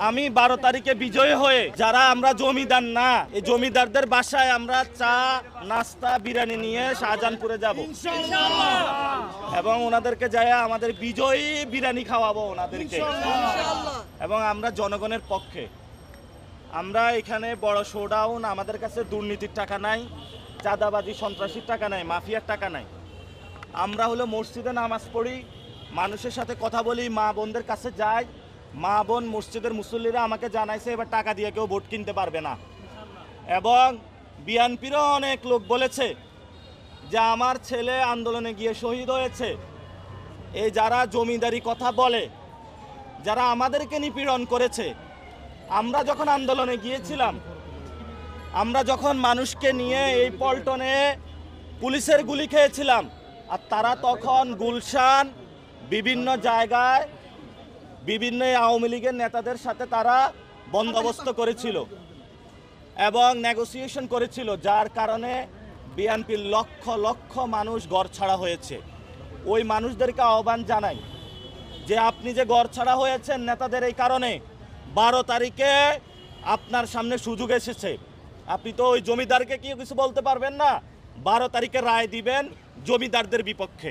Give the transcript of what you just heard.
আমি 12 তারিখে বিজয়ী হয়ে যারা আমরা জমিদার না, এই জমিদারদের বাসায় আমরা চা নাস্তা বিরিয়ানি নিয়ে শাহজাহানপুরে যাব এবং ওনাদেরকে যায় আমাদের বিজয়ী বিরিয়ানি খাওয়াবো ওনাদেরকে। এবং আমরা জনগণের পক্ষে, আমরা এখানে বড় শোডাউন, আমাদের কাছে দুর্নীতির টাকা নাই, চাঁদাবাজি সন্ত্রাসীর টাকা নাই, মাফিয়ার টাকা নাই। আমরা হলো মসজিদে নামাজ পড়ি, মানুষের সাথে কথা বলি, মা বোনদের কাছে যাই। মা বোন মসজিদের মুসল্লিরা আমাকে জানাইছে এবার টাকা দিয়ে কেউ ভোট কিনতে পারবে না। এবং বিএনপিরও অনেক লোক বলেছে যে আমার ছেলে আন্দোলনে গিয়ে শহীদ হয়েছে। এই যারা জমিদারি কথা বলে, যারা আমাদেরকে নিপীড়ন করেছে, আমরা যখন আন্দোলনে গিয়েছিলাম, আমরা যখন মানুষকে নিয়ে এই পল্টনে পুলিশের গুলি খেয়েছিলাম, আর তারা তখন গুলশান বিভিন্ন জায়গায় বিভিন্ন আওয়ামী লীগের নেতাদের সাথে তারা বন্দোবস্ত করেছিল এবং নেগোসিয়েশন করেছিল, যার কারণে বিএনপির লক্ষ লক্ষ মানুষ ঘর ছাড়া হয়েছে। ওই মানুষদেরকে আহ্বান জানাই যে আপনি যে ঘর ছাড়া হয়েছেন নেতাদের এই কারণে, 12 তারিখে আপনার সামনে সুযোগ এসেছে। আপনি তো ওই জমিদারকে কি কিছু বলতে পারবেন না, 12 তারিখে রায় দিবেন জমিদারদের বিপক্ষে।